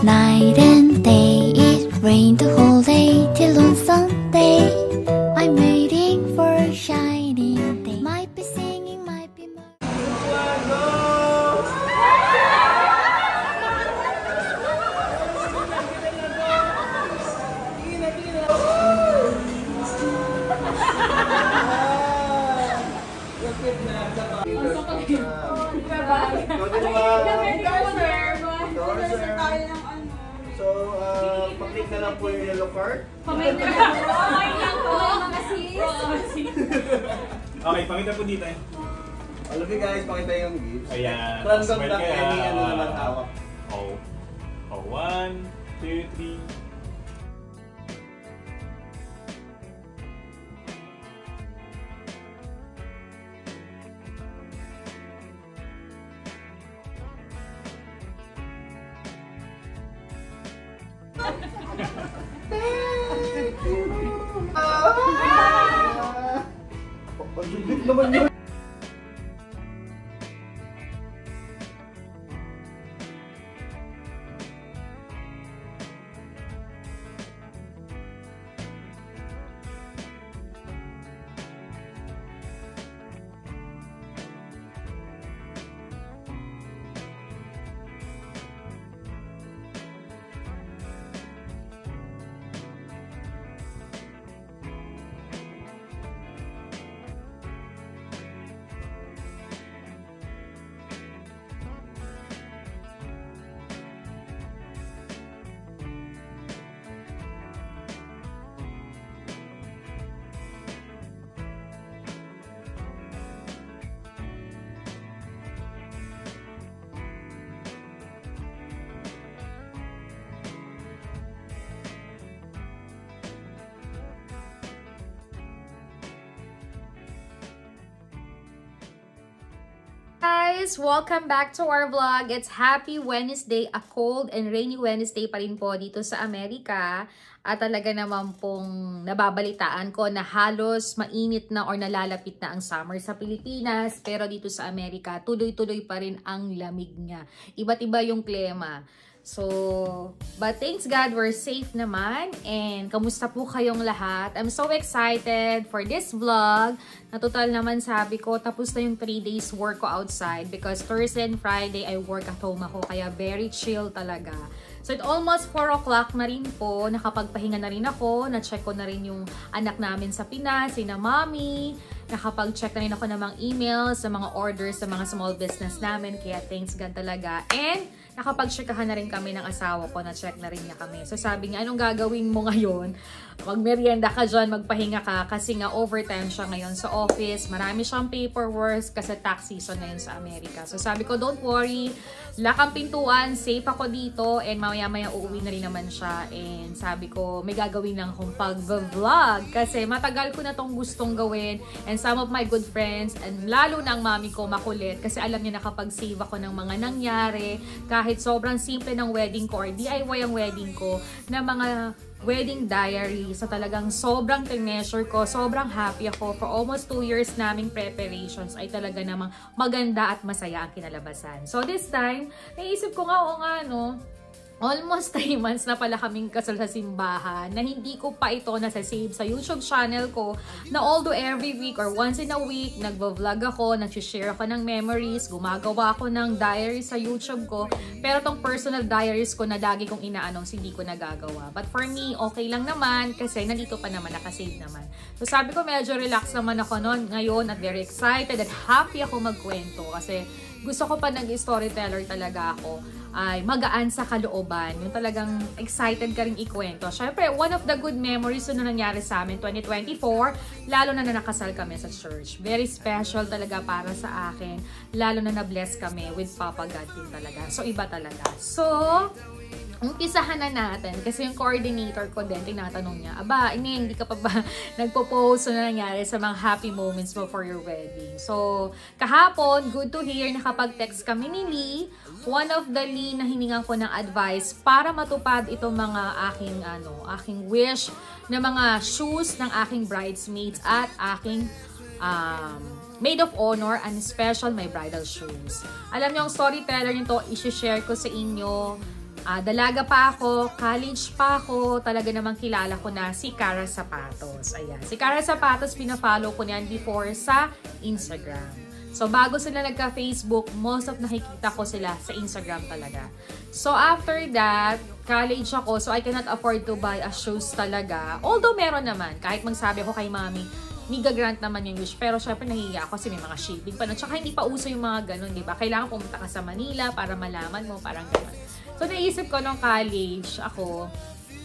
Night and day, it rained the whole day till on Sunday. I'm waiting for a shining day. Might be singing, might be So, paklik na lang po yung yellow card. Pamay na lang po, mga sis. Okay, pakita po dito eh. Okay guys, pakita yung gifts. Ayan. Random lang any ano naman hawak. Oh. Oh, 1, 2, 3. Pag-ibig naman yun. Guys, welcome back to our vlog. It's Happy Wednesday, a cold and rainy Wednesday pa rin po dito sa Amerika. At talaga naman pong nababalitaan ko na halos mainit na or nalalapit na ang summer sa Pilipinas. Pero dito sa Amerika, tuloy-tuloy pa rin ang lamig niya. Iba't iba yung klima. So, but thanks God, we're safe naman. And kamusta po kayong lahat? I'm so excited for this vlog. Na total naman sabi ko, tapos na yung 3 days work ko outside. Because Thursday and Friday, I work at home ako. Kaya very chill talaga. So, it almost 4 o'clock na rin po. Nakapagpahinga na rin ako. Na-check ko na rin yung anak namin sa Pinas, sina Mommy. Nakapag-check na rin ako ng mga emails, sa mga orders, sa mga small business namin. Kaya thanks God talaga. And nakapag-checkahan na rin kami ng asawa ko. Na-check na rin niya kami. So sabi niya, anong gagawin mo ngayon? Magmerienda ka dyan, magpahinga ka. Kasi nga overtime siya ngayon sa office. Marami siyang paperwork kasi tax season ngayon sa Amerika. So sabi ko, don't worry. Lakang pintuan, safe ako dito. And mamaya-maya uuwi na rin naman siya. And sabi ko, may gagawin lang akong pag-vlog. Kasi matagal ko na tong gustong gawin. And some of my good friends, and lalo na ang mami ko makulit. Kasi alam niya nakapag-save ako ng mga nangyari. Kahit sobrang simple ng wedding ko or DIY ang wedding ko, na mga wedding diary. So talagang sobrang measure ko, sobrang happy ako. For almost 2 years naming preparations ay talaga namang maganda at masaya ang kinalabasan. So this time, naisip ko nga, o nga no, almost 3 months na pala kaming kasal sa simbahan na hindi ko pa ito nasa-save sa YouTube channel ko, na although every week or once in a week, nagvo-vlog ako, nag-share ako ng memories, gumagawa ako ng diary sa YouTube ko, pero tong personal diaries ko na lagi kong ina-announce, hindi ko nagagawa. But for me, okay lang naman kasi nandito pa naman, nakasave naman. So sabi ko medyo relax naman ako noon ngayon at very excited at happy ako magkwento kasi gusto ko pa nag-storyteller talaga ako, ay magaan sa kalooban. Yung talagang excited ka rin ikwento. Syempre, one of the good memories na nangyari sa amin 2024, lalo na nakasal kami sa church. Very special talaga para sa akin. Lalo na na-bless kami with Papa God din talaga. So, iba talaga. So, umpisahan na natin kasi yung coordinator ko din, tinatanong niya, aba, hindi ka pa ba nagpo-post na nangyari sa mga happy moments mo for your wedding? So, kahapon, good to hear, nakapag-text kami ni Lee, one of the Lee na hiningan ko ng advice para matupad itong mga aking wish na mga shoes ng aking bridesmaids at aking maid of honor, and special my bridal shoes. Alam niyo, ang storyteller nito, i-share ko sa inyo Dalaga pa ako, college pa ako, talaga namang kilala ko na si Cara Zapatos. Ayan. Si Cara Zapatos, pina-follow ko niyan before sa Instagram. So, bago sila nagka-Facebook, most of nakikita ko sila sa Instagram talaga. So, after that, college ako, so I cannot afford to buy a shoes talaga. Although, meron naman. Kahit magsabi ako kay mami, niga-grant naman yung wish. Pero syempre nahihiya ako kasi may mga shipping pa. Tsaka hindi pa uso yung mga ganun, di ba? Kailangan pumunta ka sa Manila para malaman mo, parang ganun. So, naisip ko nung college ako,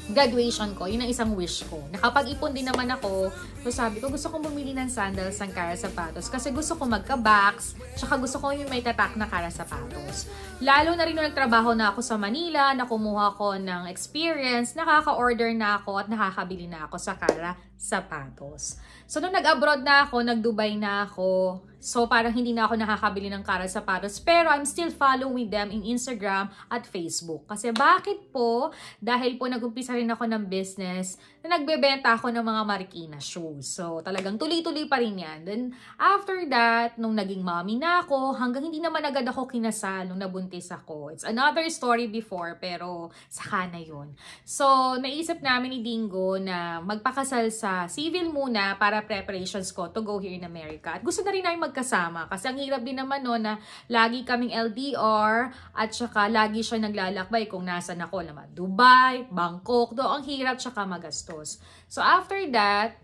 graduation ko, yun ang isang wish ko. Nakapag-ipon din naman ako, so sabi ko, gusto kong bumili ng sandals ng Cara Zapatos kasi gusto ko magka-box, tsaka gusto ko yung may tatak na Cara Zapatos. Lalo na rin nung nagtrabaho na ako sa Manila, na kumuha ko ng experience, nakaka-order na ako at nakakabili na ako sa Cara Zapatos. So, nung nag-abroad na ako, nag-Dubai na ako, so parang hindi na ako nakakabili ng Cara Zapatos, pero I'm still following them in Instagram at Facebook. Kasi bakit po? Dahil po nag-umpisa rin ako ng business na nagbebenta ako ng mga Marikina shoes. So, talagang tuloy-tuloy pa rin yan. Then, after that, nung naging mommy na ako, hanggang hindi naman agad ako kinasal nung nabuntis ako. It's another story before, pero saka na yun. So, naisip namin ni Dingo na magpakasal sa civil muna para preparations ko to go here in America. At gusto na rin namin magkasama kasi ang hirap din naman no na lagi kaming LDR at saka lagi siya naglalakbay kung nasan ako naman. Dubai, Bangkok, do ang hirap saka magastos. So after that,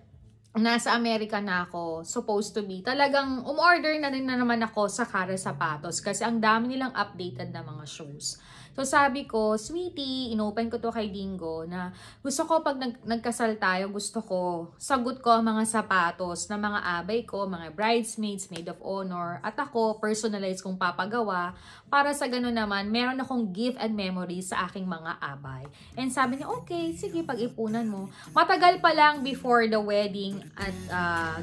nasa Amerika na ako, supposed to be. Talagang umorder na rin na naman ako sa Cara Zapatos kasi ang dami nilang updated na mga shoes. So sabi ko, sweetie, inopen ko to kay Dingo na gusto ko pag nagkasal tayo, gusto ko sagot ko ang mga sapatos na mga abay ko, mga bridesmaids, maid of honor, at ako, personalize kong papagawa para sa gano'n naman, meron akong gift and memory sa aking mga abay. And sabi niya, okay, sige, pag-ipunan mo. Matagal pa lang before the wedding at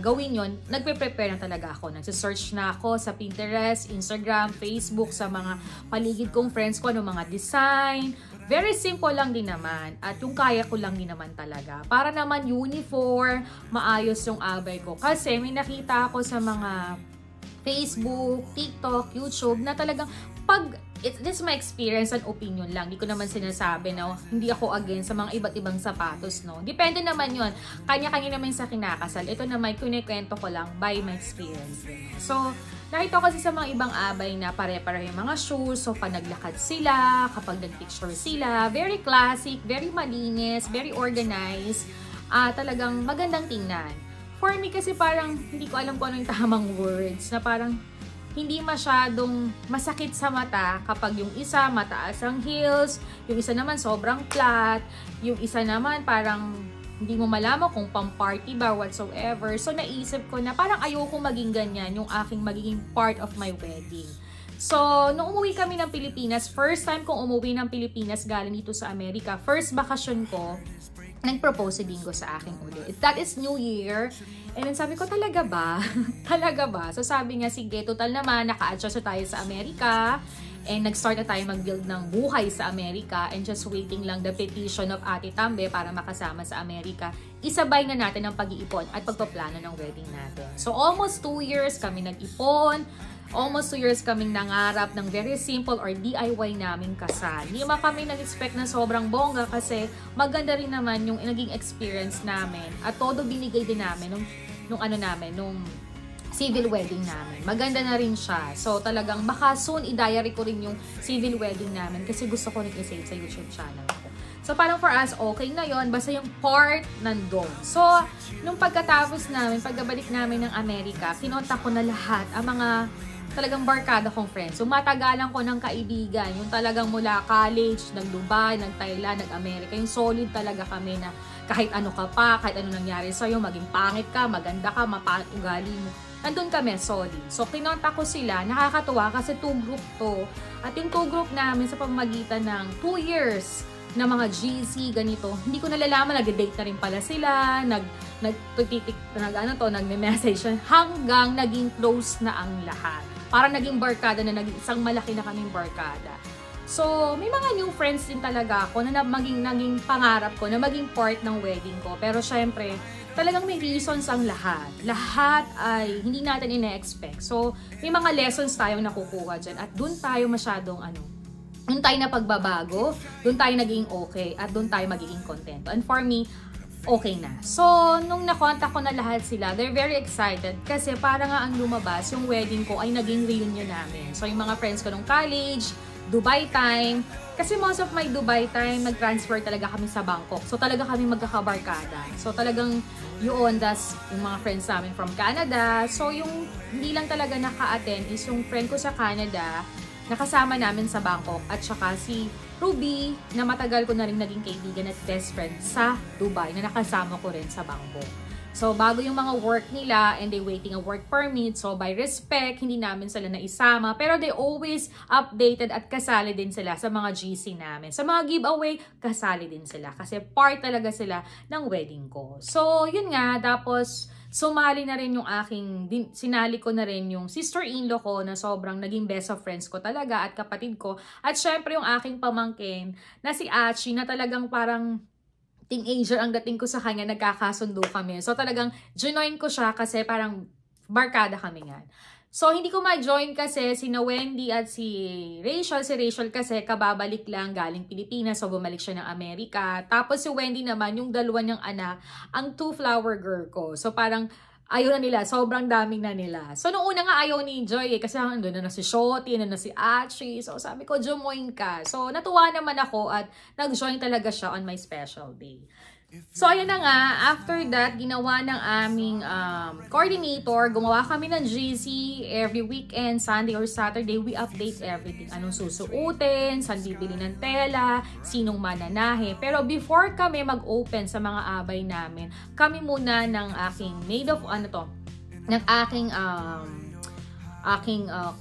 gawin yon, nagpe-prepare na talaga ako. Nagsisearch na ako sa Pinterest, Instagram, Facebook, sa mga paligid kong friends ko, ano mga design. Very simple lang din naman. At yung kaya ko lang din naman talaga. Para naman uniform, maayos yung abay ko. Kasi may nakita ako sa mga Facebook, TikTok, YouTube na talagang this is my experience and opinion lang. Hindi ko naman sinasabi na hindi ako against sa mga iba't ibang sapatos, no? Depende naman yun. Kanya-kanya naman sa kinakasal. Ito naman, kunikwento ko lang by my experience. So, nakita ko kasi sa mga ibang abay na pare-pareho yung mga shoes. So, pag naglakad sila, kapag nag-picture sila, very classic, very malinis, very organized. Talagang magandang tingnan. For me kasi parang hindi ko alam kung ano yung tamang words na parang hindi masyadong masakit sa mata kapag yung isa mataas ang heels, yung isa naman sobrang flat, yung isa naman parang hindi mo malaman kung pang-party ba whatsoever. So naisip ko na parang ayoko maging ganyan yung aking magiging part of my wedding. So, nung umuwi kami ng Pilipinas, first time kong umuwi ng Pilipinas galing dito sa Amerika, first bakasyon ko, nag-propose si Dingo sa akin ulit. That is New Year. And then sabi ko, talaga ba? Talaga ba? So sabi niya, sige, total naman, naka-adjust na tayo sa Amerika. And nag-start na tayo mag-build ng buhay sa Amerika. And just waiting lang the petition of Ate Tambe para makasama sa Amerika. Isabay na natin ang pag-iipon at pagpaplano ng wedding natin. So almost 2 years kami nag-ipon. Almost 2 years kaming nangarap ng very simple or DIY naming kasal. Hindi man kami nag-expect na sobrang bongga kasi maganda rin naman yung naging experience namin. At todo binigay din namin nung civil wedding namin. Maganda na rin siya. So talagang baka soon i-diary ko rin yung civil wedding namin kasi gusto ko rin i-save sa YouTube channel ko. So parang for us, okay na yon, basta yung part nandun. So, nung pagkatapos namin, pagbabalik namin ng Amerika, kinontak ko na lahat ang mga talagang barkada kong friends. So, matagalan ko ng kaibigan. Yung talagang mula college, nag-Dubai, nag-Thailand, nag-Amerika. Yung solid talaga kami na kahit ano ka pa, kahit ano nangyari sa'yo, maging pangit ka, maganda ka, mapangit ugali mo. Nandun kami, solid. So, kinontak ko sila. Nakakatuwa kasi 2 group to. At yung 2 group namin sa pamamagitan ng 2 years na mga GC, ganito. Hindi ko nalalaman, nag-date na rin pala sila, nagme-message hanggang naging close na ang lahat. Parang naging barkada na, naging isang malaki na kaming barkada. So, may mga new friends din talaga ako na naging pangarap ko na maging part ng wedding ko. Pero syempre, talagang may reasons ang lahat. Lahat ay hindi natin ina-expect. So, may mga lessons tayong nakukuha dyan. At dun tayo masyadong doon tayo na pagbabago, doon tayo naging okay, at doon tayo magiging contento. And for me, okay na. So, nung nakontak ko na lahat sila, they're very excited kasi para nga ang lumabas, yung wedding ko ay naging reunion namin. So, yung mga friends ko nung college, Dubai time, kasi most of my Dubai time, nag-transfer talaga kami sa Bangkok. So, talaga kami magkakabarkada. So, talagang yun, das yung mga friends namin from Canada. So, yung hindi lang talaga naka-attend is yung friend ko sa Canada, nakasama namin sa Bangkok, at saka si Ruby, na matagal ko na rin naging kaibigan at best friend sa Dubai, na nakasama ko rin sa Bangkok. So, bago yung mga work nila and they waiting a work permit, so by respect, hindi namin sila naisama. Pero they always updated at kasali din sila sa mga GC namin. Sa mga giveaway, kasali din sila kasi part talaga sila ng wedding ko. So, yun nga, tapos sumali na rin yung sinali ko na rin yung sister-in-law ko na sobrang naging best of friends ko talaga at kapatid ko. At syempre yung aking pamangkin na si Achi na talagang parang teenager ang dating ko sa kanya, nagkakasundo kami. So talagang join ko siya kasi parang barkada kami nga. So hindi ko ma-join kasi sina Wendy at si Rachel. Si Rachel kasi kababalik lang galing Pilipinas, so bumalik siya ng Amerika. Tapos si Wendy naman, yung dalawa niyang anak, ang two flower girl ko. So parang ayaw na nila, sobrang daming na nila. So, nung una nga ayaw ni Joy kasi andun na si Shoti, na si Achi. So, sabi ko, join ka. So, natuwa naman ako at nag-join talaga siya on my special day. So, ayun na nga, after that, ginawa ng aming coordinator, gumawa kami ng GC every weekend, Sunday or Saturday, we update everything. Anong susuotin, saan bibili ng tela, sinong mananahe. Pero before kami mag-open sa mga abay namin, kami muna ng aking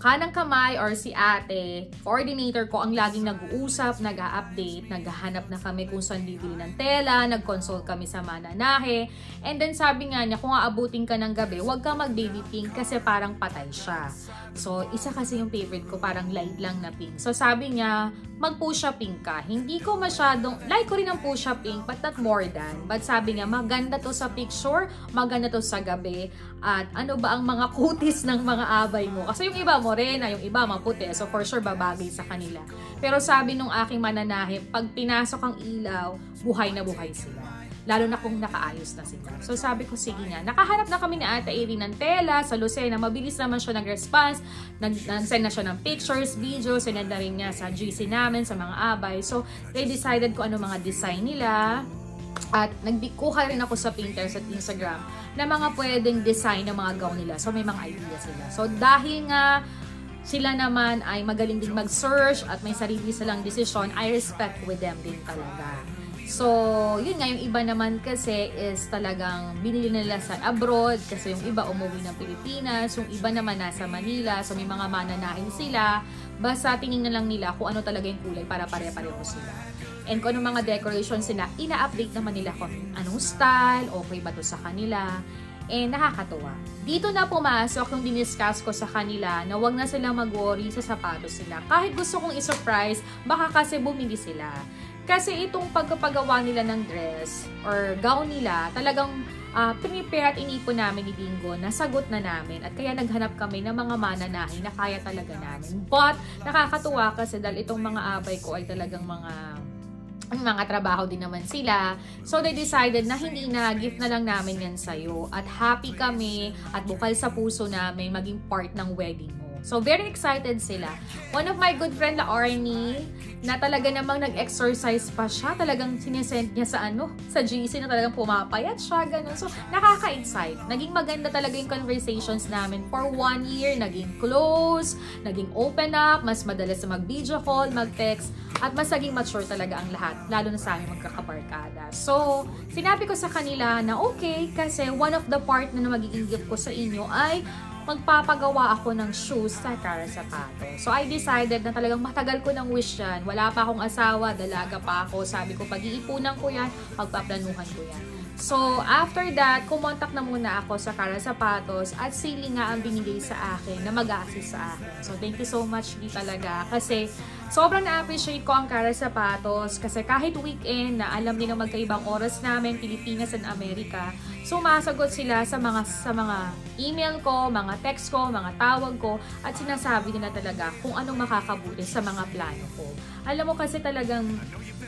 kanang kamay or si ate, coordinator ko, ang laging nag-uusap, nag-a-update, naghahanap na kami kung saan bibili ng tela, nag-consult kami sa mananahe. And then sabi nga niya, kung aabutin ka ng gabi, huwag ka mag-baby pink kasi parang patay siya. So, isa kasi yung favorite ko, parang light lang na pink. So, sabi niya, mag-pusha pink ka. Hindi ko masyadong, like ko rin ang pusha pink, but not more than. But sabi niya, maganda to sa picture, maganda to sa gabi, at ano ba ang mga kutis ng mga abay mo? Kasi yung iba morena, yung iba maputi, so for sure babagay sa kanila. Pero sabi nung aking mananahe, pag pinasok ang ilaw, buhay na buhay sila. Lalo na kung nakaayos na sila. So sabi ko, sige nga. Nakahanap na kami ni Ate Irene ng tela sa Lucena. Mabilis naman siya nag-response. Nag-send na siya ng pictures, videos. Sinend na rin niya sa GC namin, sa mga abay. So they decided kung ano mga design nila. At nagkuha rin ako sa Pinterest at Instagram na mga pwedeng design ng mga gown nila. So may mga idea sila. So dahil nga sila naman ay magaling din mag-search at may sarili silang desisyon, I respect with them din talaga. So, yun nga, yung iba naman kasi is talagang binili nila sa abroad kasi yung iba umuwi ng Pilipinas, yung iba naman nasa Manila, so may mga mananahin sila. Basta tingin na lang nila kung ano talaga yung kulay para pare-pareho sila. And kung anong mga decorations sila, ina-update naman nila kung anong style, okay ba to sa kanila. And nakakatuwa. Dito na pumasok yung diniscuss ko sa kanila na wag na silang mag-worry sa sapatos nila. Kahit gusto kong i-surprise, baka kasi bumili sila. Kasi itong pagpapagawa nila ng dress or gown nila, talagang prepare at inipon namin ni Bingo, nasagot na namin. At kaya naghanap kami ng mga mananahi na kaya talaga namin. But nakakatuwa kasi dahil itong mga abay ko ay talagang mga trabaho din naman sila. So, they decided na hindi na, gift na lang namin yan sa'yo. At happy kami at bukal sa puso namin maging part ng wedding mo. So, very excited sila. One of my good friend, la Arnie, na talaga namang nag-exercise pa siya. Talagang sinesend niya sa GC na talagang pumapayat siya, ganun. So, nakaka-excite. Naging maganda talaga yung conversations namin for 1 year. Naging close, naging open up, mas madalas na mag-video call, mag-text, at mas naging mature talaga ang lahat, lalo na sa aming magkakabarkada. So, sinabi ko sa kanila na okay, kasi one of the part na magiging gift ko sa inyo ay magpapagawa ako ng shoes sa Cara Zapato. So, I decided na talagang matagal ko ng wish yan. Wala pa akong asawa, dalaga pa ako. Sabi ko, pag-iipunan ko yan, pagpaplanuhan ko yan. So, after that, kumontak na muna ako sa Cara Sapatos at sili nga ang binigay sa akin na mag-assist sa akin. So, thank you so much, Lee, talaga. Kasi, sobrang na-appreciate ko ang Cara Sapatos kasi kahit weekend na alam nilang magkaibang oras namin, Pilipinas and Amerika, sumasagot sila sa mga email ko, mga text ko, mga tawag ko, at sinasabi nila talaga kung anong makakabuti sa mga plano ko. Alam mo kasi talagang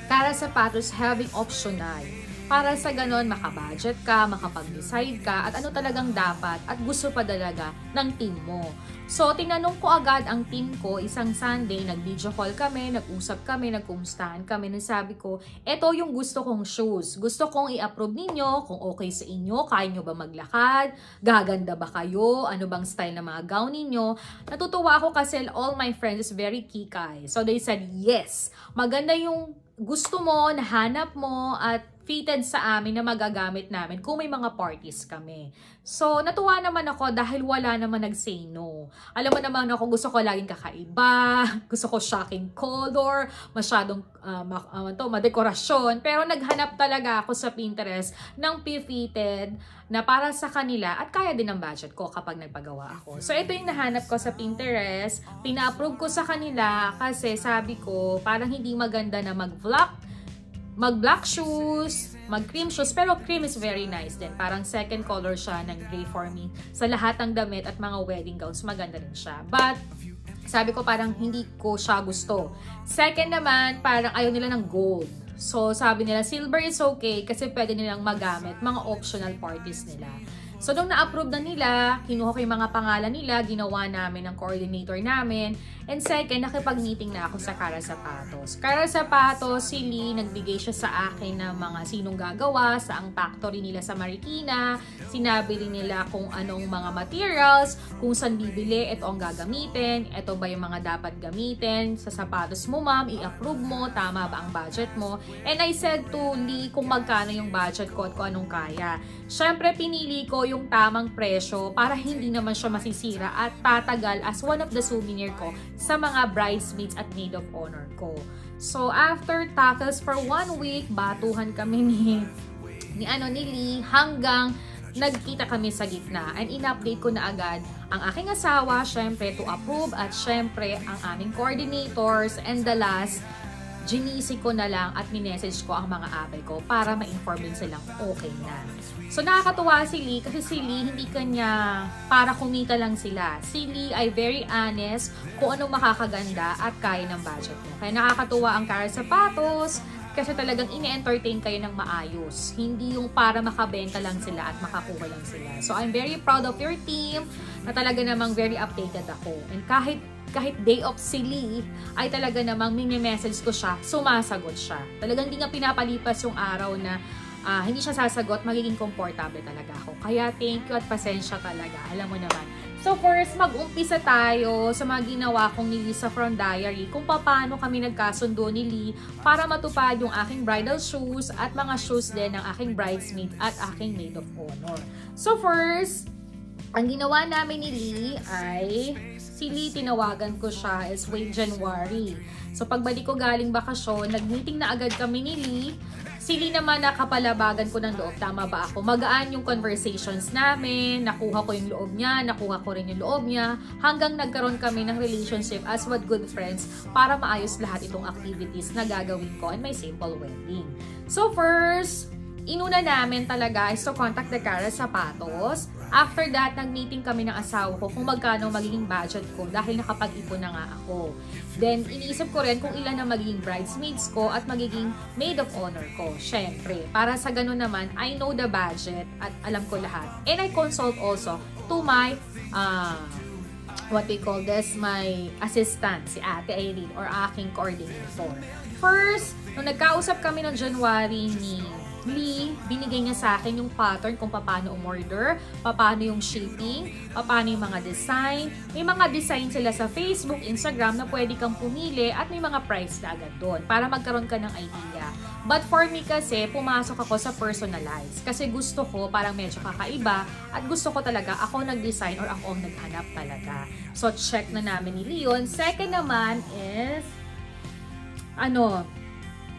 Cara Sapatos having optional. Para sa ganon, makabudget ka, makapag-decide ka, at ano talagang dapat at gusto pa talaga ng team mo. So, tinanong ko agad ang team ko, isang Sunday, nag-video call kami, nag-usap kami, nagkumustahan kami, nasabi ko, eto yung gusto kong shoes. Gusto kong i-approve ninyo, kung okay sa inyo, kaya nyo ba maglakad, gaganda ba kayo, ano bang style ng mga gown ninyo. Natutuwa ako kasi all my friends is very kikay. So, they said, yes, maganda yung gusto mo, nahanap mo, at fitted sa amin na magagamit namin kung may mga parties kami. So, natuwa naman ako dahil wala naman nag-say no. Alam mo naman ako, gusto ko laging kakaiba, gusto ko shocking color, masyadong madekorasyon. Pero naghanap talaga ako sa Pinterest ng fitted na para sa kanila at kaya din ang budget ko kapag nagpagawa ako. So, ito yung nahanap ko sa Pinterest. Pina-approve ko sa kanila kasi sabi ko, parang hindi maganda na mag-black shoes, mag-cream shoes, pero cream is very nice din. Parang second color siya ng gray for me. Sa lahat ng damit at mga wedding gowns, maganda rin siya. But, sabi ko parang hindi ko siya gusto. Second naman, parang ayaw nila ng gold. So, sabi nila, silver is okay kasi pwede nilang magamit mga optional parties nila. So, nung na-approve na nila, kinuha ko yung mga pangalan nila, ginawa namin ng coordinator namin. And second, nakipag-meeting na ako sa Cara Sapatos. Cara Sapatos, si Lee, nagbigay siya sa akin ng mga sinong gagawa, saang factory nila sa Marikina. Sinabi rin nila kung anong mga materials, kung saan bibili, ito ang gagamitin, ito ba yung mga dapat gamitin sa sapatos mo, ma'am, i-approve mo, tama ba ang budget mo. And I said to Lee kung magkano yung budget ko at kung anong kaya. Siyempre, pinili ko yung tamang presyo para hindi naman siya masisira at tatagal as one of the souvenir ko sa mga bridesmaids at maid of honor ko. So, after tackles for 1 week, batuhan kami ni Lee hanggang nagkita kami sa gitna. And in-update ko na agad ang aking asawa, syempre, to approve at syempre, ang aming coordinators. And the last, ginisi ko na lang at minessage ko ang mga abay ko para ma-inform din silang okay na. So, nakakatuwa si Lee kasi si Lee hindi kanya para kumita lang sila. Si Lee ay very honest kung anong makakaganda at kaya ng budget mo. Kaya nakakatuwa ang Cara Sapatos kasi talagang ini-entertain kayo ng maayos. Hindi yung para makabenta lang sila at makakuha lang sila. So, I'm very proud of your team na talaga namang very updated ako. And kahit day off si Lee, ay talaga namang mini-message ko siya, sumasagot siya. Talagang hindi nga pinapalipas yung araw na hindi siya sasagot, magiging komportable talaga ako. Kaya thank you at pasensya talaga, alam mo naman. So first, mag-umpisa tayo sa mga ginawa kong ni Lisa from Diary, kung paano kami nagkasundo ni Lee para matupad yung aking bridal shoes at mga shoes din ng aking bridesmaid at aking maid of honor. So first, ang ginawa namin ni Lee ay si Lee, tinawagan ko siya is way January. So, pagbalik ko galing bakasyon, nag-meeting na agad kami ni Lee. Si Lee naman nakapalabagan ko ng loob. Tama ba ako? Magaan yung conversations namin. Nakuha ko yung loob niya. Nakuha ko rin yung loob niya. Hanggang nagkaroon kami ng relationship as what good friends para maayos lahat itong activities na gagawin ko in my simple wedding. So, first, inuna namin talaga is to contact the Cara Sapatos. After that, nag-meeting kami ng asawa ko kung magkano magiging budget ko dahil nakapag-ipon na nga ako. Then, iniisip ko rin kung ilan ang magiging bridesmaids ko at magiging maid of honor ko. Syempre, para sa ganun naman, I know the budget at alam ko lahat. And I consult also to my, what we call this, my assistant, si Ate Irene or aking coordinator. First, nung nagkausap kami ng January ni Lee, binigay niya sa akin yung pattern kung paano umorder, paano yung shipping, paano yung mga design. May mga design sila sa Facebook, Instagram na pwede kang pumili at may mga price na agad doon para magkaroon ka ng idea. But for me kasi, pumasok ako sa personalized kasi gusto ko parang medyo kakaiba at gusto ko talaga ako nag-design or ako ang naghanap talaga. So, check na namin ni Leon. Second naman is,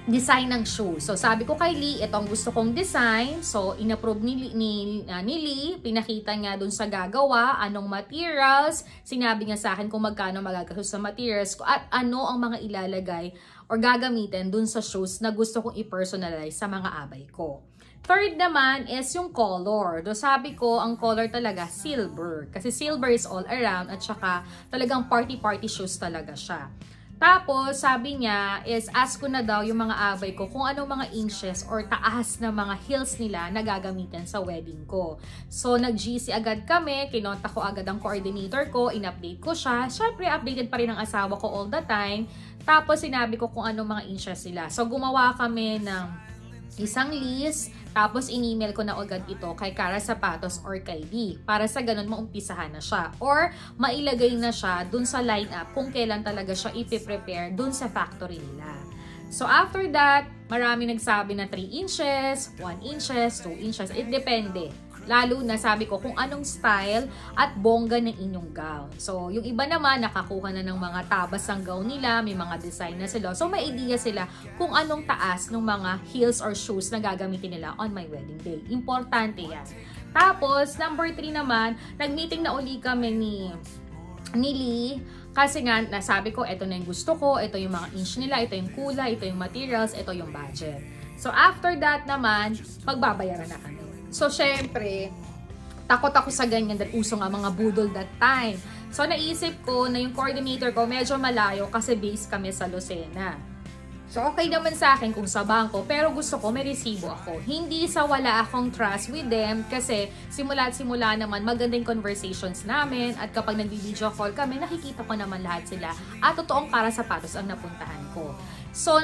design ng shoes. So, sabi ko kay Lee, ito ang gusto kong design. So, inapprove ni Lee, pinakita niya dun sa gagawa, anong materials, sinabi niya sa akin kung magkano magagastos sa materials, at ano ang mga ilalagay or gagamitin dun sa shoes na gusto kong i-personalize sa mga abay ko. Third naman is yung color. Do sabi ko, ang color talaga, silver. Kasi silver is all around at saka talagang party-party shoes talaga siya. Tapos, sabi niya is ask ko na daw yung mga abay ko kung anong mga inches or taas na mga heels nila na gagamitin sa wedding ko. So, nag-GC agad kami, kinonta ko agad ang coordinator ko, in-update ko siya. Syempre, updated pa rin ang asawa ko all the time. Tapos, sinabi ko kung anong mga inches nila. So, gumawa kami ng isang list. Tapos, in-email ko na agad ito kay Cara Zapatos or kay Lee. Para sa ganun, maumpisahan na siya. Or, mailagay na siya dun sa lineup kung kailan talaga siya ipiprepare dun sa factory nila. So, after that, marami nagsabi na 3 inches, 1 inches, 2 inches. It depende. Lalo na sabi ko kung anong style at bongga ng inyong gown. So, yung iba naman nakakuha na ng mga tabas ang gown nila, may mga design na sila. So, may idea sila kung anong taas ng mga heels or shoes na gagamitin nila on my wedding day. Importante yan. Tapos, number 3 naman, nag-meeting na uli kami ni Lee. Kasi nga, nasabi ko, ito na yung gusto ko, ito yung mga inch nila, ito yung kulay, ito yung materials, ito yung budget. So, after that naman, magbabayaran na kami. So, syempre, takot ako sa ganyan dahil uso nga mga budol that time. So, naisip ko na yung coordinator ko medyo malayo kasi base kami sa Lucena. So, okay naman sa akin kung sa bangko, pero gusto ko may resibo ako. Hindi sa wala akong trust with them kasi simula naman magandang conversations namin at kapag nag-video call kami, nakikita ko naman lahat sila at totoong Cara Zapatos ang napuntahan ko. So,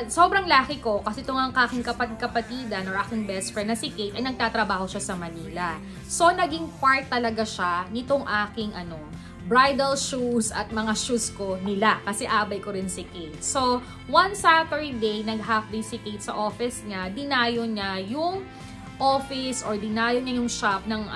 sobrang lucky ko kasi itong ang aking kapatidan or aking best friend na si Kate ay nagtatrabaho siya sa Manila. So, naging part talaga siya nitong aking bridal shoes at mga shoes ko nila kasi abay ko rin si Kate. So, one Saturday, nag-half day si Kate sa office niya, dinayo niya yung office or dinayo niya yung shop ng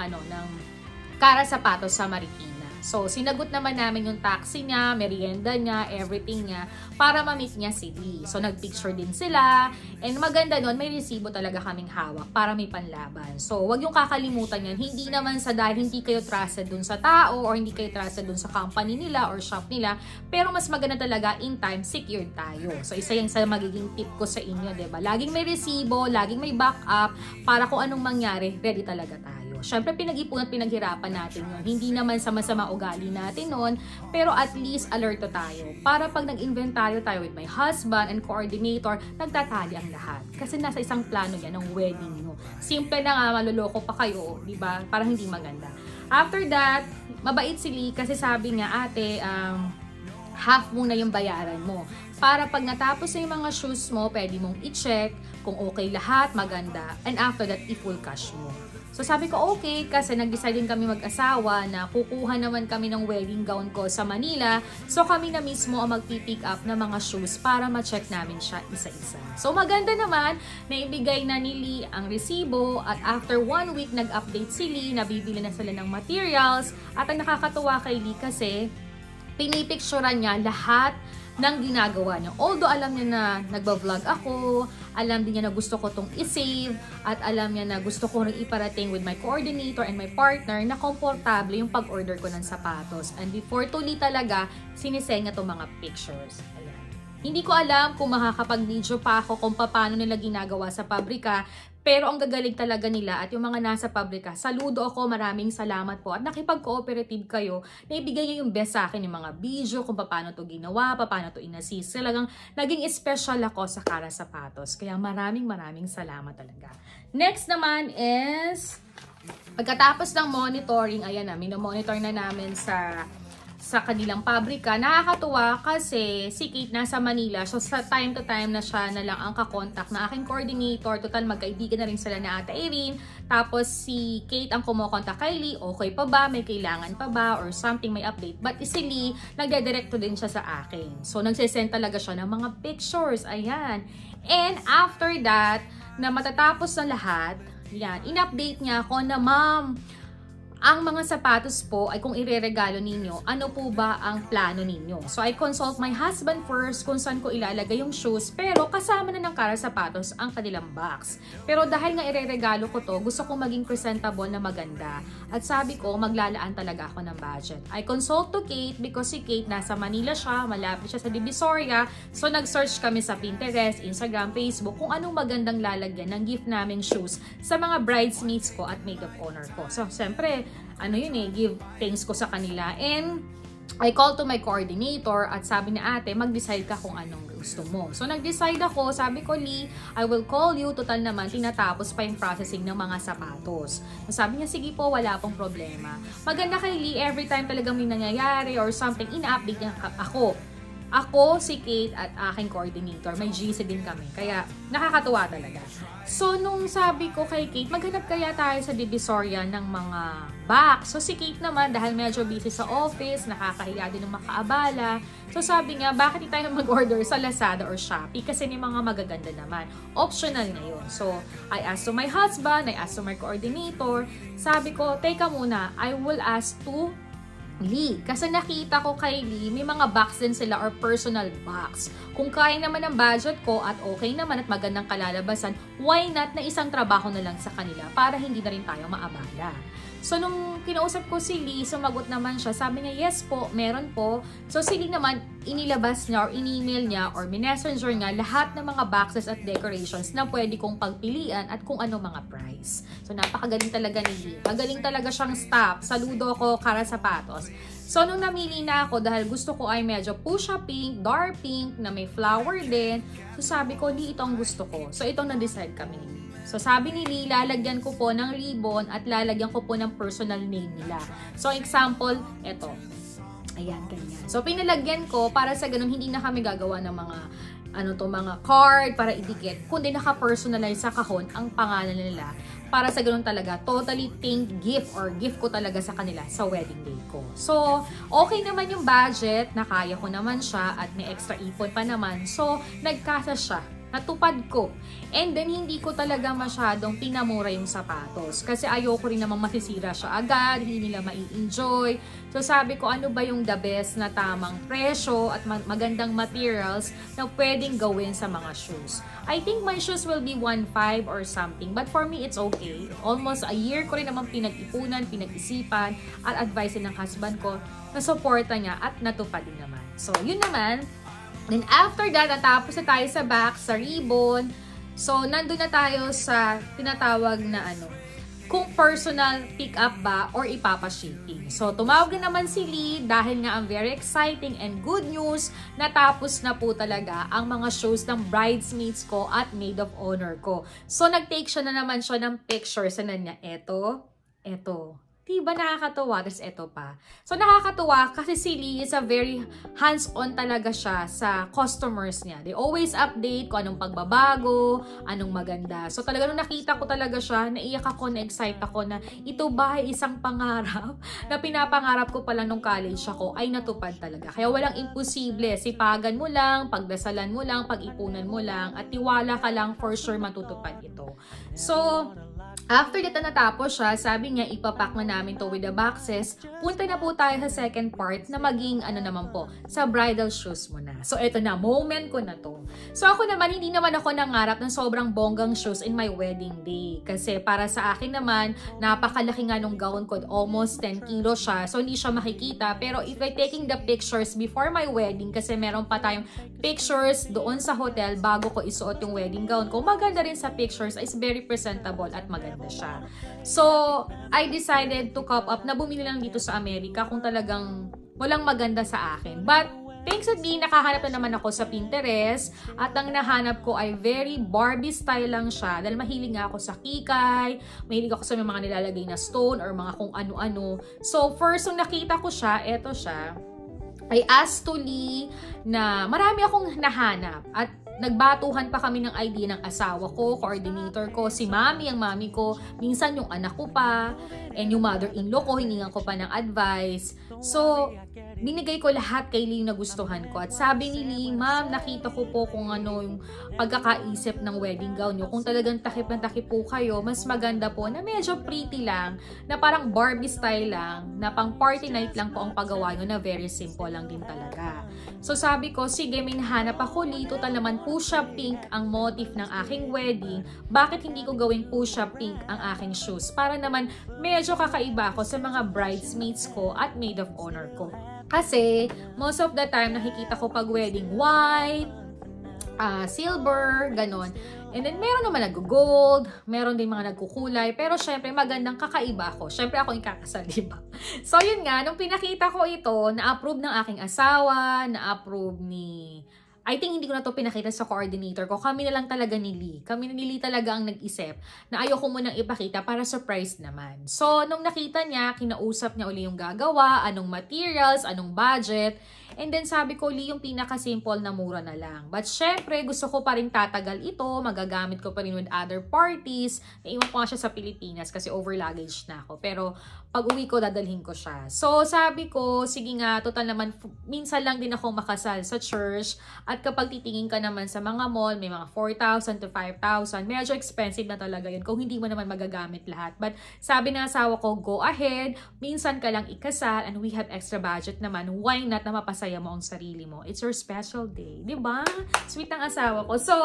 Cara Zapatos sa Marikina. So, sinagot naman namin yung taxi niya, merienda niya, everything niya, para ma-meet niya si Lee. So, nag-picture din sila. And maganda nun, may resibo talaga kaming hawak para may panlaban. So, wag yung kakalimutan yan. Hindi naman sa dahil hindi kayo trusted dun sa tao or hindi kayo trusted dun sa company nila or shop nila. Pero mas maganda talaga in time, secured tayo. So, isa yung sa magiging tip ko sa inyo, diba? Laging may resibo, laging may backup para kung anong mangyari, ready talaga tayo. Siyempre, pinag-ipon at pinaghirapan natin yun. Hindi naman sa masama ugali natin nun, pero at least alerto tayo. Para pag nag-inventaryo tayo with my husband and coordinator, nagtatali ang lahat. Kasi nasa isang plano yan ng wedding nyo. Simple na nga, maluloko pa kayo, di ba? Parang hindi maganda. After that, mabait si Lee kasi sabi niya, ate, half muna yung bayaran mo. Para pag natapos na yung mga shoes mo, pwede mong i-check kung okay lahat, maganda. And after that, i-full cash mo. So sabi ko okay kasi nag-decide din kami mag-asawa na kukuha naman kami ng wedding gown ko sa Manila. So kami na mismo ang magpipick up ng mga shoes para ma-check namin siya isa-isa. So maganda naman, naibigay na ni Lee ang resibo at after 1 week nag-update si Lee, nabibili na sila ng materials. At ang nakakatuwa kay Lee kasi pinipicturean niya lahat ng ginagawa niya. Although alam niya na nagba-vlog ako, alam din niya na gusto ko itong i-save, at alam niya na gusto ko rin iparating with my coordinator and my partner na komportable yung pag-order ko ng sapatos. And before tuli talaga, sinisenya itong mga pictures. Ayan. Hindi ko alam kung makakapag-video pa ako kung paano nila ginagawa sa pabrika, pero ang gagaling talaga nila at yung mga nasa pabrika, saludo ako, maraming salamat po. At nakipag-cooperative kayo, naibigay niyo yung best sa akin, yung mga video, kung paano to ginawa, paano to in-assist. Talagang naging special ako sa Cara Zapatos. Kaya maraming salamat talaga. Next naman is, pagkatapos ng monitoring, ayan na, minomonitor na namin sa kanilang pabrika. Nakakatuwa kasi si Kate nasa Manila. So, sa time to time na siya na lang ang kakontak na aking coordinator. Total, magkaibigan na rin sila na Ate Irene. Tapos, si Kate ang kumokontak kay Lee. Okay pa ba? May kailangan pa ba? Or something, may update. But si Lee, nagdedirekto din siya sa akin. So, nagsisend talaga siya ng mga pictures. Ayan. And after that, na matatapos na lahat, yan, in-update niya ako na, ma'am, ang mga sapatos po ay kung ireregalo ninyo, ano po ba ang plano ninyo? So, I consult my husband first kung saan ko ilalagay yung shoes, pero kasama na ng Kara Sapatos ang kanilang box. Pero dahil nga ireregalo ko to, gusto kong maging presentable na maganda. At sabi ko, maglalaan talaga ako ng budget. I consult to Kate because si Kate nasa Manila siya, malapit siya sa Divisoria. So, nag-search kami sa Pinterest, Instagram, Facebook kung anong magandang lalagyan ng gift naming shoes sa mga bridesmaids ko at maid of honor ko. So, siyempre, give thanks ko sa kanila. And I called to my coordinator at sabi ni ate, mag-decide ka kung anong gusto mo. So, nag-decide ako. Sabi ko, Lee, I will call you. Total naman, tinatapos pa yung processing ng mga sapatos. So, sabi niya, sige po, wala pong problema. Maganda kay Lee, every time talagang may nangyayari or something, ina-update niya ako. Ako, si Kate at aking coordinator. May GC din kami. Kaya, nakakatuwa talaga. So, nung sabi ko kay Kate, maghanap kaya tayo sa Divisoria ng mga box. So, si Kate naman, dahil medyo busy sa office, nakakahiya din ng makaabala. So, sabi niya, bakit hindi tayo mag-order sa Lazada or Shopee? Kasi may mga magaganda naman. Optional na yun. So, I asked to my husband, I asked to my coordinator. Sabi ko, teka muna, I will ask to Lee. Kasi nakita ko kay Lee, may mga box din sila or personal box. Kung kaya naman ang budget ko at okay naman at magandang kalalabasan, why not na isang trabaho na lang sa kanila para hindi na rin tayo maabala. So, nung kinausap ko si Lee, sumagot naman siya. Sabi niya, yes po, meron po. So, si Lee naman, inilabas niya or in-email niya or messenger niya lahat ng mga boxes at decorations na pwede kong pagpilian at kung ano mga price. So, napakagaling talaga ni Lee. Magaling talaga siyang staff. Saludo ko, Kara Sapatos. So, nung namili na ako, dahil gusto ko ay medyo fuchsia pink, dark pink, na may flower din. So, sabi ko, Lee, ito ang gusto ko. So, itong na-decide kami. So, sabi ni Lee, lalagyan ko po ng ribbon at lalagyan ko po ng personal name nila. So, example, eto. Ayan, ganyan. So, pinalagyan ko para sa ganun, hindi na kami gagawa ng mga mga card para idikit, kundi naka-personalize sa kahon ang pangalan nila. Para sa ganun talaga, totally think gift or gift ko talaga sa kanila sa wedding day ko. So, okay naman yung budget, nakaya ko naman siya at may extra ipon pa naman. So, nagkasa siya. Natupad ko. And then, hindi ko talaga masyadong pinamura yung sapatos. Kasi ayoko rin namang masisira siya agad, hindi nila mai-enjoy. So, sabi ko, ano ba yung the best na tamang presyo at magandang materials na pwedeng gawin sa mga shoes. I think my shoes will be 1.5 or something. But for me, it's okay. Almost a year ko rin naman pinag-ipunan, pinag-isipan, at advice ng husband ko na supporta niya at natupad din naman. So, yun naman. Then after that, natapos na tayo sa back, sa ribbon. So, nandun na tayo sa tinatawag na kung personal pick-up ba or ipapashipping. So, tumawag na naman si Lee dahil nga ang very exciting and good news, natapos na po talaga ang mga shows ng bridesmaids ko at maid of honor ko. So, nag-take siya na naman siya ng pictures na niya. Eto. Diba nakakatuwa? Tapos eto pa. So, nakakatuwa kasi si Lee is a very hands-on talaga siya sa customers niya. They always update kung anong pagbabago, anong maganda. So, talaga nung nakita ko talaga siya, naiyak ako, na-excite ako na ito ba ay isang pangarap na pinapangarap ko pa lang nung college ako ay natupad talaga. Kaya walang imposible. Sipagan mo lang, pagdasalan mo lang, pag-ipunan mo lang, at tiwala ka lang, for sure matutupad ito. So, after that na natapos siya, sabi niya ipapack na namin to with the boxes. Punta na po tayo sa second part na maging naman po, sa bridal shoes mo na. So eto na, moment ko na to. So ako naman, hindi naman ako nangarap ng sobrang bonggang shoes in my wedding day. Kasi para sa akin naman, napakalaki nga nung gown ko, almost 10 kilos siya. So hindi siya makikita. Pero if I taking the pictures before my wedding, kasi meron pa tayong pictures doon sa hotel bago ko isuot yung wedding gown ko, maganda rin sa pictures, is very presentable at maganda siya. So, I decided to cop up na bumili lang dito sa Amerika kung talagang walang maganda sa akin. But, thanks to Lee, nakahanap na naman ako sa Pinterest at ang nahanap ko ay very Barbie style lang siya dahil mahilig nga ako sa kikay, mahilig ako sa mga nilalagay na stone or mga kung ano-ano. So, first, nung nakita ko siya, eto siya, I asked to Lee na marami akong nahanap at nagbatuhan pa kami ng idea ng asawa ko, coordinator ko, si mami, ang mami ko, minsan yung anak ko pa, and yung mother-in-law ko, hiningan ko pa ng advice. So, binigay ko lahat kay Lee yung nagustuhan ko. At sabi ni Lee, ma'am, nakita ko po kung ano yung pagkakaisip ng wedding gown nyo. Kung talagang takip na takip po kayo, mas maganda po na medyo pretty lang, na parang Barbie style lang, na pang party night lang po ang paggawa nyo, na very simple lang din talaga. So sabi ko, sige, may nahanap ako, Lee. Total naman fuchsia pink ang motif ng aking wedding. Bakit hindi ko gawing fuchsia pink ang aking shoes? Para naman medyo kakaiba ako sa mga bridesmaids ko at maid of honor ko. Kasi, most of the time, nakikita ko pag wedding white, silver, ganon. And then, meron naman nag-gold, meron din mga nagkukulay, pero syempre, magandang kakaiba ako. Syempre, ako yung kakasal, diba? So, yun nga, nung pinakita ko ito, na-approve ng aking asawa, na-approve ni... I think hindi ko na to pinakita sa coordinator ko. Kami na lang talaga ni Lee. Kami na ni Lee talaga ang nag-isip na ayoko munang ipakita para surprise naman. So, nung nakita niya, kinausap niya uli yung gagawa, anong materials, anong budget. And then sabi ko, Lee, yung pinaka-simple na mura na lang. But syempre, gusto ko pa rin tatagal ito. Magagamit ko pa rin with other parties. Naiwan ko nga siya sa Pilipinas kasi over luggage na ako. Pero pag uwi ko, dadalhin ko siya. So, sabi ko, sige nga, total naman, minsan lang din ako makasal sa church. At kapag titingin ka naman sa mga mall, may mga 4,000 to 5,000. Medyo expensive na talaga yun kung hindi mo naman magagamit lahat. But sabi ng asawa ko, go ahead. Minsan ka lang ikasal and we have extra budget naman. Why not na mapasaya mo ang sarili mo? It's your special day. Diba? Sweet ng asawa ko. So,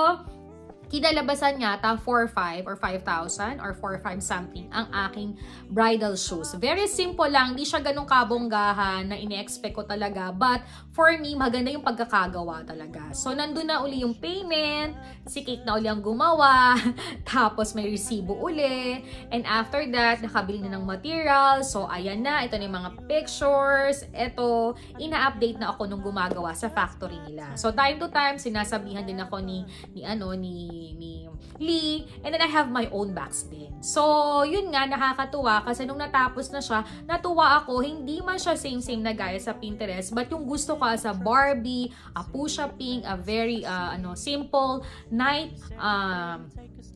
kinalabasan niya, 4,500 or 5,000 or 4,500 something ang aking bridal shoes. Very simple lang. Di siya ganun kabonggahan na ine-expect ko talaga. But for me, maganda yung pagkakagawa talaga. So, nandun na uli yung payment. Si Kate na uli ang gumawa. Tapos, may resibo uli. And after that, nakabili na ng material. So, ayan na. Ito na yung mga pictures. Ito, ina-update na ako nung gumagawa sa factory nila. So, time to time, sinasabihan din ako ni Lee, and then I have my own bags din. So, yun nga, nakakatuwa kasi nung natapos na siya, natuwa ako, hindi man siya same-same na gaya sa Pinterest, but yung gusto ko sa Barbie, a fuchsia pink, a very simple night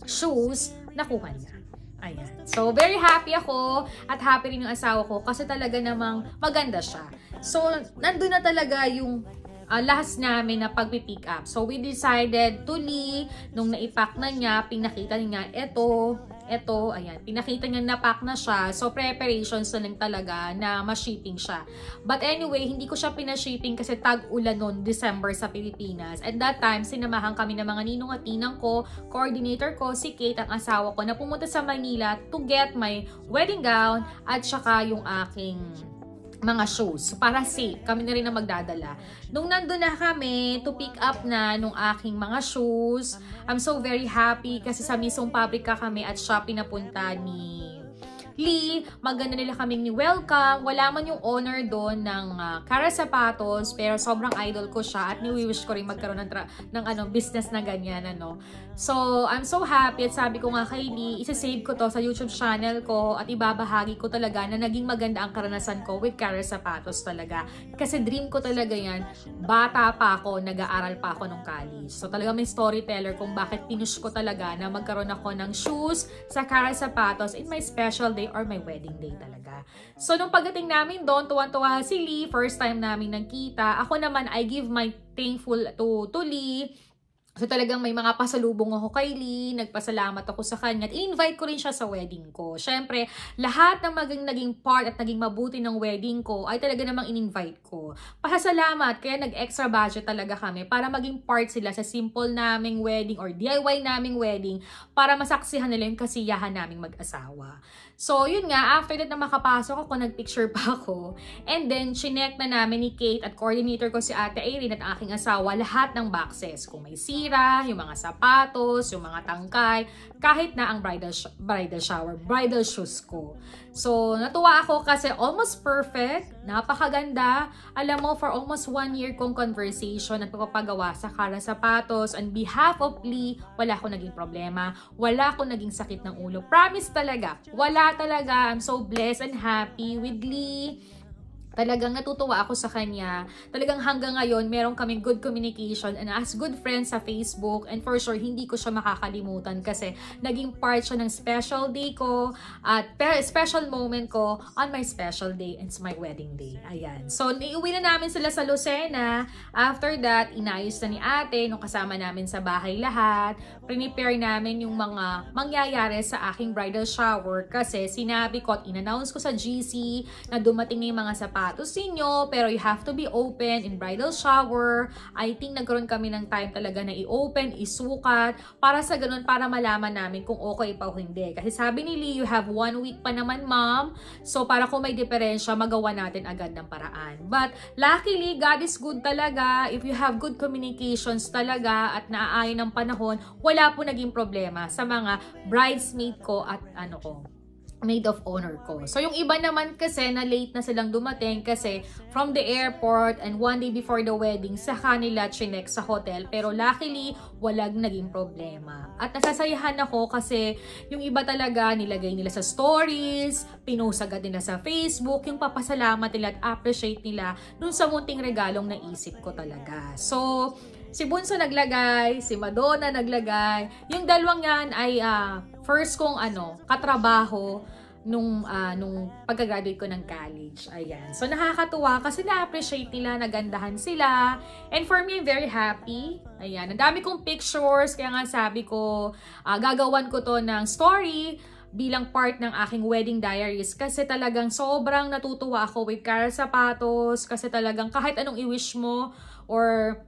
shoes, nakuha niya. Ayan. So, very happy ako at happy rin yung asawa ko kasi talaga namang maganda siya. So, nandun na talaga yung last namin na pag-pick up. So, we decided to Lee, nung naipack na niya, pinakita niya, ito, ayan, pinakita niya na-pack na siya. So, preparations na lang talaga na ma-shipping siya. But anyway, hindi ko siya pina-shipping kasi tag-ulan noon, December sa Pilipinas. At that time, sinamahan kami ng mga ninong at ninang ko, coordinator ko, si Kate, ang asawa ko, na pumunta sa Manila to get my wedding gown at saka yung aking mga shoes. Para safe, kami na rin na magdadala. Nung nandun na kami to pick up na nung aking mga shoes, I'm so very happy kasi sa mismong pabrika kami at siya pinapunta ni Lee. Maganda nila kaming ni-welcome. Wala man yung owner doon ng Cara Sapatos, pero sobrang idol ko siya at ni-wish ko rin magkaroon ng business na ganyan. So, I'm so happy at sabi ko nga kay Lee, isa-save ko to sa YouTube channel ko at ibabahagi ko talaga na naging maganda ang karanasan ko with Cara Sapatos talaga. Kasi dream ko talaga yan. Bata pa ako, nag-aaral pa ako nung college. So, talaga may storyteller kung bakit pinush ko talaga na magkaroon ako ng shoes sa Cara Sapatos in my special day or my wedding day talaga. So, nung pagdating namin doon, tuwan-tuwa si Lee. First time namin nagkita. Ako naman, I give my thankful to Lee. So, talagang may mga pasalubong ako kay Lee. Nagpasalamat ako sa kanya. At i-invite ko rin siya sa wedding ko. Siyempre, lahat ng naging part at naging mabuti ng wedding ko ay talaga namang in-invite ko. Pasasalamat. Kaya nag-extra budget talaga kami para maging part sila sa simple naming wedding or DIY naming wedding para masaksihan nila yung kasiyahan naming mag-asawa. So, yun nga, after that na makapasok ako, nagpicture pa ako. And then, chinek na namin ni Kate at coordinator ko si Ate Irene at aking asawa lahat ng boxes. Kung may sira, yung mga sapatos, yung mga tangkay, kahit na ang bridal shoes ko. So, natuwa ako kasi almost perfect, napakaganda. Alam mo, for almost 1 year kong conversation at pagpapagawa sa Cara Sapatos, on behalf of Lee, wala akong naging problema, wala akong naging sakit ng ulo. Promise talaga, wala talaga. I'm so blessed and happy with Lee. Talagang natutuwa ako sa kanya. Talagang hanggang ngayon, meron kaming good communication and as good friends sa Facebook. And for sure, hindi ko siya makakalimutan kasi naging part siya ng special day ko at special moment ko on my special day. It's my wedding day. Ayan. So, niuwi na namin sila sa Lucena. After that, inayos na ni ate nung kasama namin sa bahay lahat. Prepare namin yung mga mangyayari sa aking bridal shower kasi sinabi ko at in-announce ko sa GC na dumating na yung mga sapatos ninyo, pero you have to be open in bridal shower. I think nagkaroon kami ng time talaga na i-open, isukat, para sa ganun, para malaman namin kung okay pa o hindi. Kasi sabi ni Lee, you have 1 week pa naman, ma'am. So, para kung may diferensya, magawa natin agad ng paraan. But, luckily, God is good talaga. If you have good communications talaga at naaayon ng panahon, wala po naging problema sa mga bridesmaid ko at maid of honor ko. So, yung iba naman kasi na late na silang dumating kasi from the airport and 1 day before the wedding, sa kanila chinek sa hotel. Pero luckily, walang naging problema. At nasasayahan ako kasi yung iba talaga nilagay nila sa stories, pinost agad nila sa Facebook, yung papasalamat nila at appreciate nila dun sa munting regalong naisip ko talaga. So, si Bunso naglagay, si Madonna naglagay. Yung dalawang yan ay first kong katrabaho nung pagka-graduate ko ng college. Ayan. So, nakakatuwa kasi na-appreciate nila, nagandahan sila. And for me, I'm very happy. Ayan. Ang dami kong pictures, kaya nga sabi ko, gagawan ko to ng story bilang part ng aking wedding diaries kasi talagang sobrang natutuwa ako with Cara Sapatos kasi talagang kahit anong i-wish mo or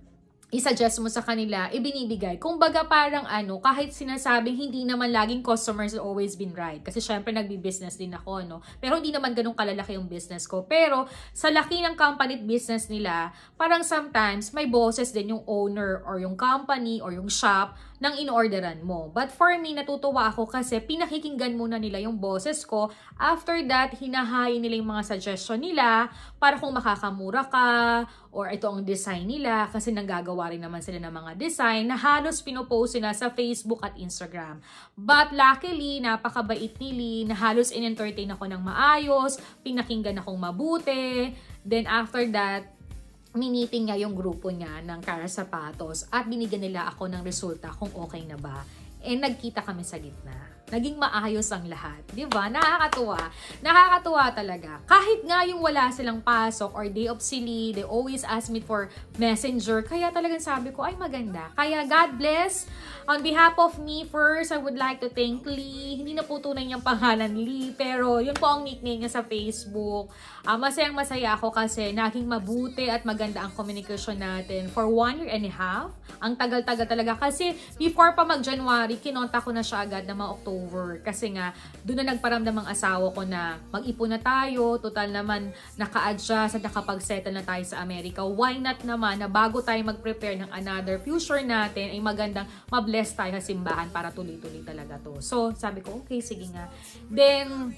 i-suggest mo sa kanila, ibinibigay. Kung baga parang kahit sinasabing hindi naman laging customers always been right. Kasi syempre nagbi-business din ako, no? Pero hindi naman ganun kalalaki yung business ko. Pero sa laki ng company at business nila, parang sometimes may bosses din yung owner or yung company or yung shop nang in-orderan mo. But for me, natutuwa ako kasi pinakikinggan muna nila yung bosses ko. After that, hinahain nila yung mga suggestion nila para kung makakamura ka or ito ang design nila kasi nanggagawa rin naman sila ng mga design na halos pinopost sila sa Facebook at Instagram. But luckily, napakabait ni Lee na halos in-entertain ako ng maayos, pinakinggan akong mabuti. Then after that, miniting niya yung grupo niya ng Cara Sapatos at binigyan nila ako ng resulta kung okay na ba. And nagkita kami sa gitna. Naging maayos ang lahat. Diba? Nakakatuwa. Nakakatuwa talaga. Kahit nga yung wala silang pasok or day off sili, they always ask me for messenger. Kaya talagang sabi ko, ay maganda. Kaya God bless. On behalf of me, first, I would like to thank Lee. Hindi na po tunay niyang pangalan Lee, pero yun po ang nickname niya sa Facebook. Masayang masaya ako kasi naging mabuti at maganda ang communication natin for 1 year and a half. Ang tagal-tagal talaga kasi before pa mag-January, kinonta ko na siya agad na mga October. Kasi nga, doon na nagparamdam ang asawa ko na mag-ipon na tayo, total naman naka-adjust at nakapag-settle na tayo sa Amerika. Why not naman na bago tayo mag-prepare ng another future natin, ay magandang mabless tayo sa simbahan para tuloy-tuloy talaga to. So, sabi ko, okay, sige nga. Then,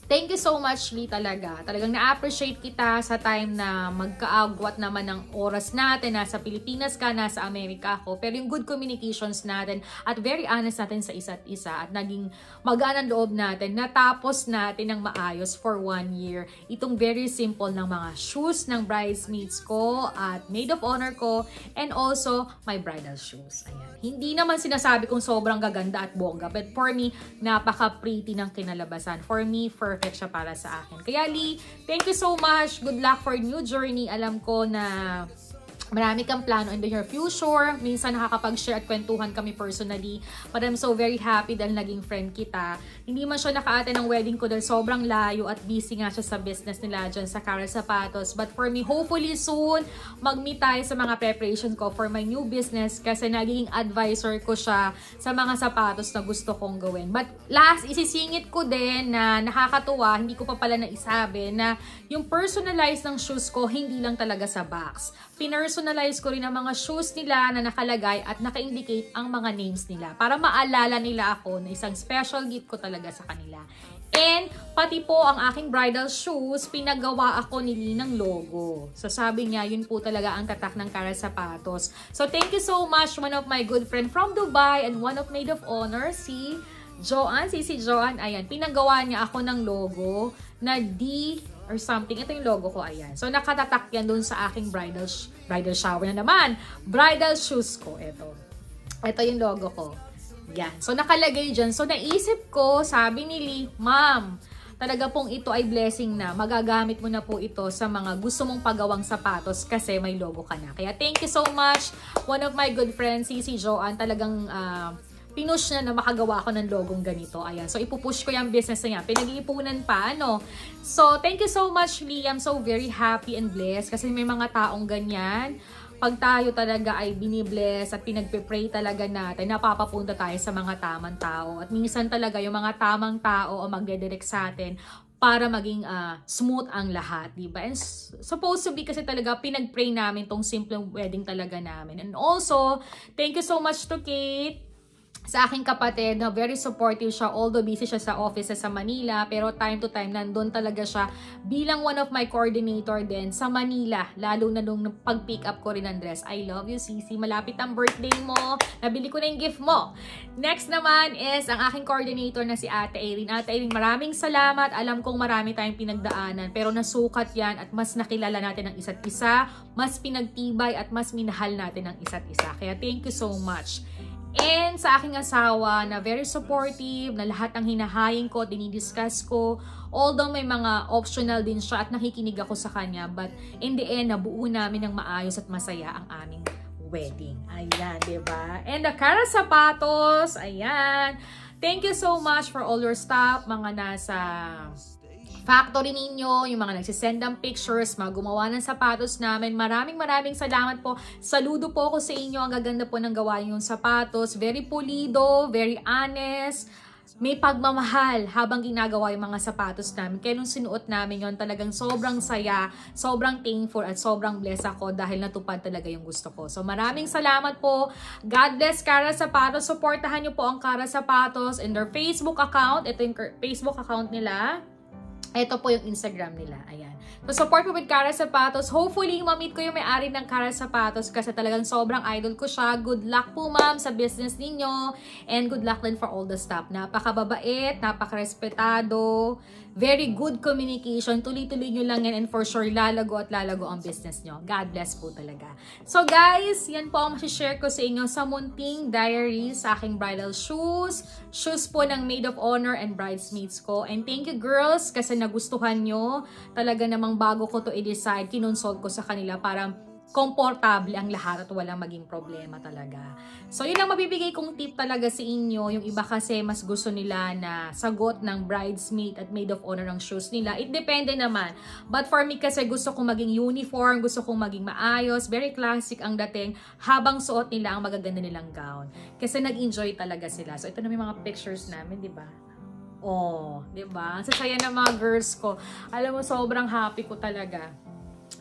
thank you so much, Lee, talaga. Talagang na-appreciate kita sa time na magkaagwat naman ng oras natin. Nasa Pilipinas ka, nasa Amerika ako. Pero yung good communications natin at very honest natin sa isa't isa at naging magaan ang loob natin. Natapos natin ng maayos for 1 year. Itong very simple ng mga shoes ng bridesmaids ko at maid of honor ko and also my bridal shoes. Ayan. Hindi naman sinasabi kong sobrang gaganda at bongga. But for me, napaka-pretty ng kinalabasan. For me, perfect siya para sa akin. Kaya Lee, thank you so much. Good luck for new journey. Alam ko na marami kang plano in the near future. Minsan nakakapag-share at kwentuhan kami personally. But I'm so very happy dahil naging friend kita. Hindi man siya naka-attend ng wedding ko dahil sobrang layo at busy nga siya sa business nila dyan sa Cara Sapatos. But for me, hopefully soon, mag-meet tayo sa mga preparation ko for my new business kasi naging advisor ko siya sa mga sapatos na gusto kong gawin. But last, isisingit ko din na nakakatuwa, hindi ko pa pala naisabi na yung personalized ng shoes ko, hindi lang talaga sa box. Pinersonalize ko rin ang mga shoes nila na nakalagay at naka-indicate ang mga names nila para maalala nila ako na isang special gift ko talaga sa kanila. And pati po ang aking bridal shoes, pinagawa ako ni Lee ng logo. So sabi niya, yun po talaga ang tatak ng Cara Sapatos. So thank you so much, one of my good friend from Dubai and one of maid of honor, si Joanne. Ayan, pinagawa niya ako ng logo na D or something. Ito yung logo ko, ayan. So, nakatatak yan dun sa aking bridal shower na naman. Bridal shoes ko, ito. Ito yung logo ko. Yan. So, nakalagay dyan. So, naisip ko, sabi ni Lee, Ma'am, talaga pong ito ay blessing na. Magagamit mo na po ito sa mga gusto mong pagawang sapatos kasi may logo ka na. Kaya, thank you so much. One of my good friends, si Joanne, talagang pinush na makagawa ako ng logong ganito. Ayan. So, ipupush ko yung business na yan. Pinag-iipunan pa, ano? So, thank you so much, Lee. I'm so very happy and blessed kasi may mga taong ganyan. Pag tayo talaga ay binibless at pinagpipray talaga natin, napapapunta tayo sa mga tamang tao. At minsan talaga yung mga tamang tao ang magdedirect sa atin para maging smooth ang lahat, diba? And supposed to be kasi talaga pinagpray namin tong simpleng wedding talaga namin. And also, thank you so much to Kate, sa aking kapatid, na very supportive siya, although busy siya sa office sa Manila, pero time to time nandun talaga siya bilang one of my coordinator din sa Manila, lalo na nung pag-pick up ko rin ng dress. I love you, Sisi. Malapit ang birthday mo. Nabili ko na yung gift mo. Next naman is ang aking coordinator na si Ate Aileen. Ate Aileen, maraming salamat. Alam kong marami tayong pinagdaanan, pero nasukat yan at mas nakilala natin ang isa't isa, mas pinagtibay at mas minahal natin ang isa't isa. Kaya thank you so much. And sa aking asawa na very supportive, na lahat ng hinahayin ko, dinidiscuss ko, although may mga optional din siya at nakikinig ako sa kanya, but in the end, nabuo namin ng maayos at masaya ang aming wedding. Ayan, diba? And the Cara Sapatos, ayan. Thank you so much for all your stuff, mga nasa factory ninyo, yung mga nagsisend ng pictures, mga gumawa ng sapatos namin. Maraming salamat po. Saludo po ako sa inyo. Ang gaganda po ng gawa yung sapatos. Very pulido, very honest. May pagmamahal habang ginagawa yung mga sapatos namin. Kaya nung sinuot namin yon, talagang sobrang saya, sobrang thankful at sobrang blessed ako dahil natupad talaga yung gusto ko. So maraming salamat po. God bless Cara Sapatos. Supportahan nyo po ang Cara Sapatos in their Facebook account. Ito yung Facebook account nila. Ito po yung Instagram nila. Ayan. So, support mo with Cara Sapatos. Hopefully, ma-meet ko yung may-ari ng Cara Sapatos kasi talagang sobrang idol ko siya. Good luck po, ma'am, sa business ninyo. And good luck din for all the stuff. Napakababait, napakarespetado, very good communication. Tuloy-tuloy nyo lang yan and for sure, lalago at lalago ang business nyo. God bless po talaga. So, guys, yan po ang masishare ko sa inyo sa munting diary sa aking bridal shoes. Shoes po ng maid of honor and bridesmaids ko. And thank you, girls, kasi nagustuhan nyo. Talaga namang bago ko to i-decide, kinonsult ko sa kanila para komportable ang lahat at walang maging problema talaga. So, yun ang mabibigay kong tip talaga sa inyo. Yung iba kasi mas gusto nila na sagot ng bridesmaid at maid of honor ng shoes nila. It depende naman. But for me kasi gusto kong maging uniform, gusto kong maging maayos, very classic ang dating habang suot nila ang magaganda nilang gown. Kasi nag-enjoy talaga sila. So, ito na may mga pictures namin, di ba? Oh, di ba? Ang sasaya ng mga girls ko. Alam mo, sobrang happy ko talaga.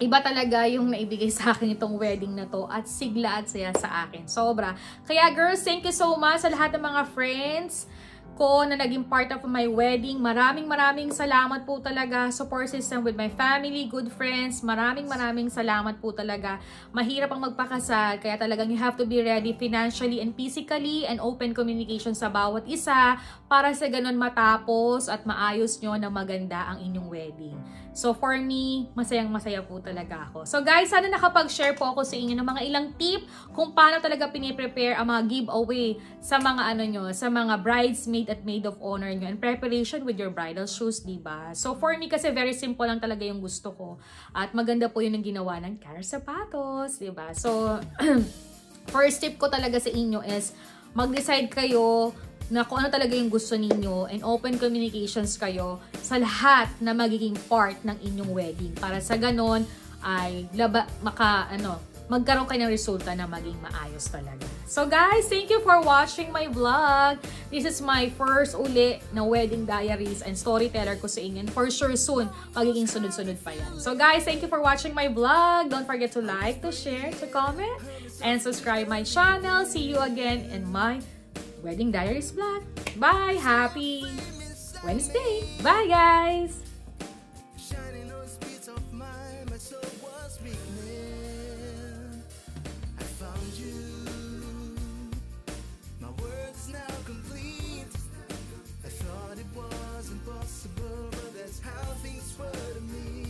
Iba talaga yung naibigay sa akin itong wedding na to at sigla at saya sa akin. Sobra. Kaya girls, thank you so much sa lahat ng mga friends ko na naging part of my wedding. Maraming salamat po talaga. Support system with my family, good friends. Maraming salamat po talaga. Mahirap ang magpakasal, kaya talagang you have to be ready financially and physically and open communication sa bawat isa para sa ganun matapos at maayos nyo na maganda ang inyong wedding. So for me, masayang-masaya po talaga ako. So guys, sana nakapag-share po ako sa inyo ng mga ilang tip kung paano talaga piniprepare ang mga giveaway sa mga ano nyo, sa mga bridesmaid at maid of honor nyo and preparation with your bridal shoes, diba? So for me kasi very simple lang talaga yung gusto ko. At maganda po yun ang ginawa ng Cara Sapatos, diba? So first tip ko talaga sa inyo is mag-decide kayo na kung ano talaga yung gusto ninyo and open communications kayo sa lahat na magiging part ng inyong wedding. Para sa ganon ay magkaroon kayo ng resulta na maging maayos talaga. So guys, thank you for watching my vlog. This is my first uli na wedding diaries and storyteller ko sa inyo. And for sure soon, magiging sunod-sunod pa yan. So guys, thank you for watching my vlog. Don't forget to like, to share, to comment, and subscribe my channel. See you again in my Wedding Diaries vlog. Bye! Happy Wednesday! Bye, guys! Impossible, but that's how things were to me.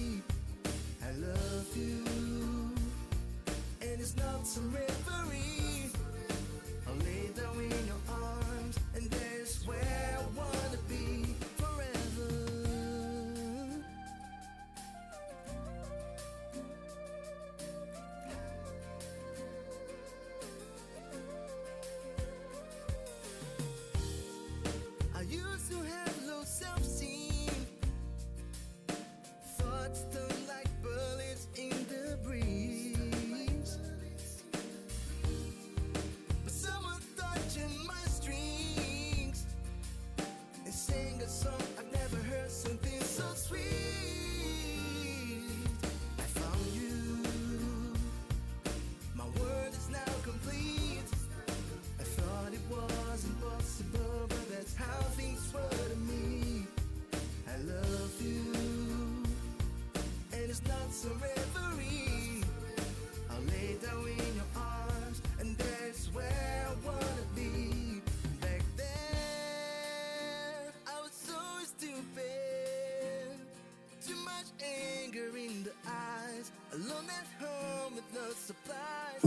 anger in the eyes, alone at home with no supplies.